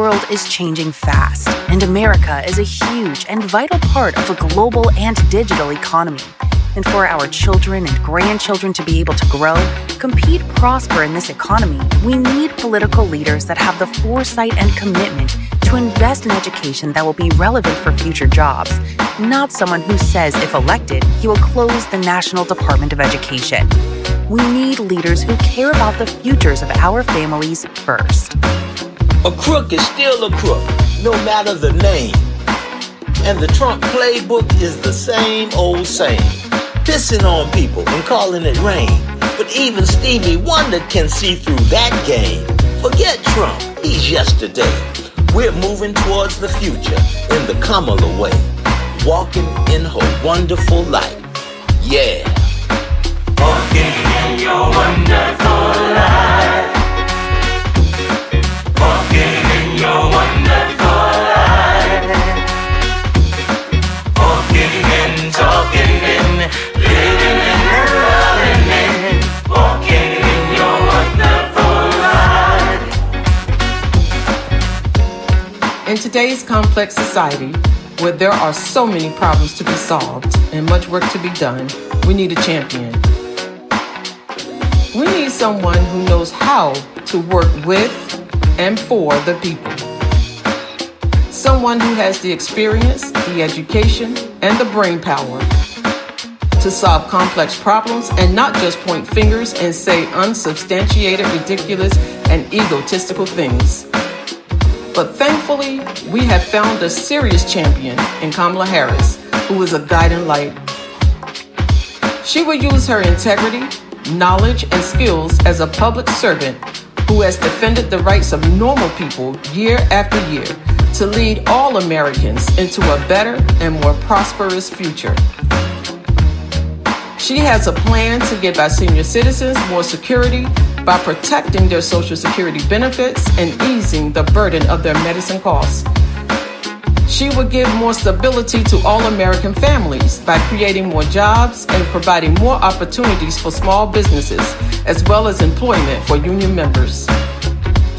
world is changing fast, and America is a huge and vital part of a global and digital economy. And for our children and grandchildren to be able to grow, compete, prosper in this economy, we need political leaders that have the foresight and commitment to invest in education that will be relevant for future jobs, not someone who says if elected, he will close the National Department of Education. We need leaders who care about the futures of our families first. A crook is still a crook, no matter the name. And the Trump playbook is the same old same. Pissing on people and calling it rain. But even Stevie Wonder can see through that game. Forget Trump, he's yesterday. We're moving towards the future in the Kamala way. Walking in her wonderful light. Yeah. Walking in your wonderful light. Walking in your wonderful light. Walking in, talking in, living in and loving in. Walking in your wonderful light. In today's complex society, where there are so many problems to be solved and much work to be done, we need a champion. We need someone who knows how to work with and for the people. Someone who has the experience, the education, and the brain power to solve complex problems and not just point fingers and say unsubstantiated, ridiculous, and egotistical things. But thankfully, we have found a serious champion in Kamala Harris, who is a guiding light. She will use her integrity, knowledge, and skills as a public servant who has defended the rights of normal people year after year to lead all Americans into a better and more prosperous future. She has a plan to give our senior citizens more security by protecting their Social Security benefits and easing the burden of their medicine costs. She will give more stability to all American families by creating more jobs and providing more opportunities for small businesses, as well as employment for union members.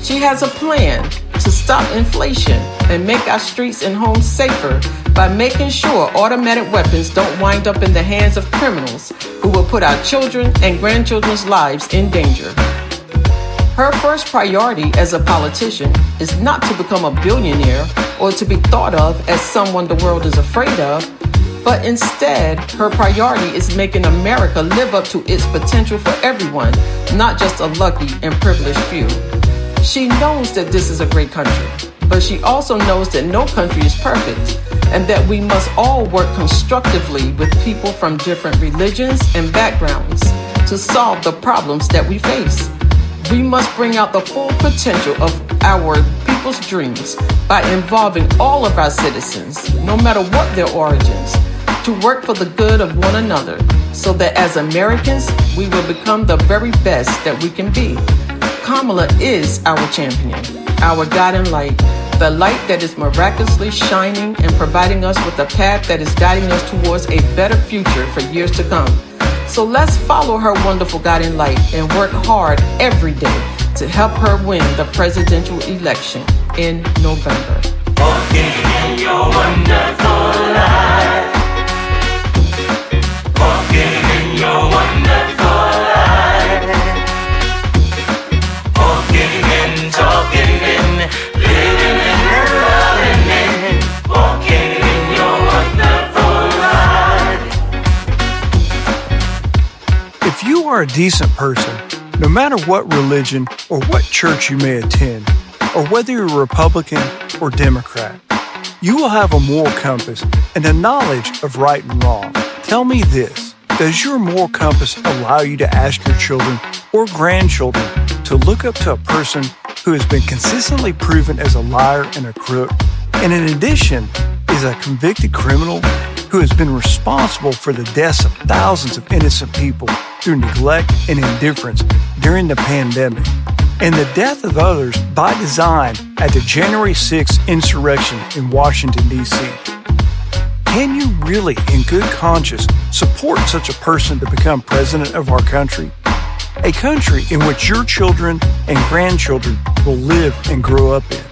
She has a plan to stop inflation and make our streets and homes safer by making sure automatic weapons don't wind up in the hands of criminals who will put our children and grandchildren's lives in danger. Her first priority as a politician is not to become a billionaire or to be thought of as someone the world is afraid of, but instead, her priority is making America live up to its potential for everyone, not just a lucky and privileged few. She knows that this is a great country, but she also knows that no country is perfect and that we must all work constructively with people from different religions and backgrounds to solve the problems that we face. We must bring out the full potential of our people's dreams by involving all of our citizens, no matter what their origins, to work for the good of one another, so that as Americans, we will become the very best that we can be. Kamala is our champion, our guiding light, the light that is miraculously shining and providing us with a path that is guiding us towards a better future for years to come. So let's follow her wonderful guiding light and work hard every day to help her win the presidential election in November. Walking in your wonderful light. Walking in your wonderful light. Walking in, talking in, living in and loving in. Walking in your wonderful light. If you are a decent person, no matter what religion or what church you may attend, or whether you're Republican or Democrat, you will have a moral compass and a knowledge of right and wrong. Tell me this, does your moral compass allow you to ask your children or grandchildren to look up to a person who has been consistently proven as a liar and a crook, and in addition is a convicted criminal who has been responsible for the deaths of thousands of innocent people through neglect and indifference during the pandemic, and the death of others by design at the January 6th insurrection in Washington, D.C.? Can you really, in good conscience, support such a person to become president of our country? A country in which your children and grandchildren will live and grow up in.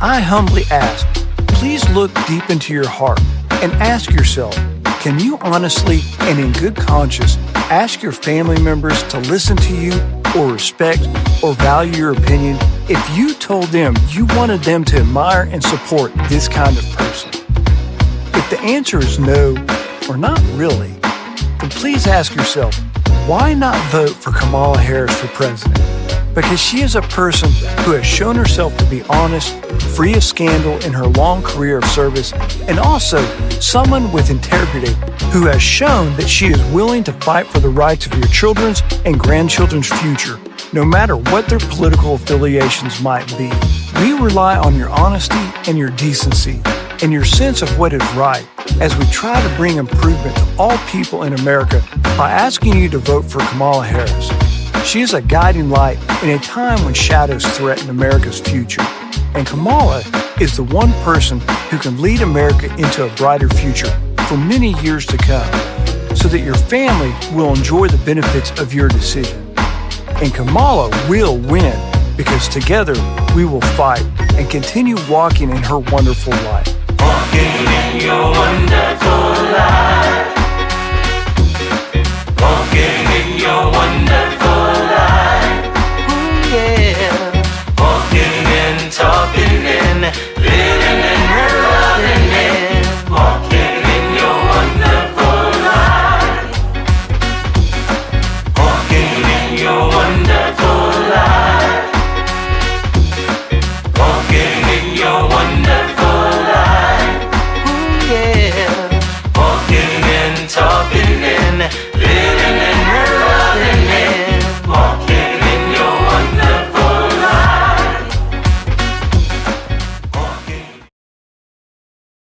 I humbly ask, please look deep into your heart and ask yourself, can you honestly and in good conscience ask your family members to listen to you or respect or value your opinion if you told them you wanted them to admire and support this kind of person? If the answer is no, or not really, then please ask yourself, why not vote for Kamala Harris for president? Because she is a person who has shown herself to be honest, free of scandal in her long career of service, and also someone with integrity who has shown that she is willing to fight for the rights of your children's and grandchildren's future, no matter what their political affiliations might be. We rely on your honesty and your decency and your sense of what is right as we try to bring improvement to all people in America by asking you to vote for Kamala Harris. She is a guiding light in a time when shadows threaten America's future. And Kamala is the one person who can lead America into a brighter future for many years to come, so that your family will enjoy the benefits of your decision. And Kamala will win, because together we will fight and continue walking in her wonderful light. Walking in your wonderful light.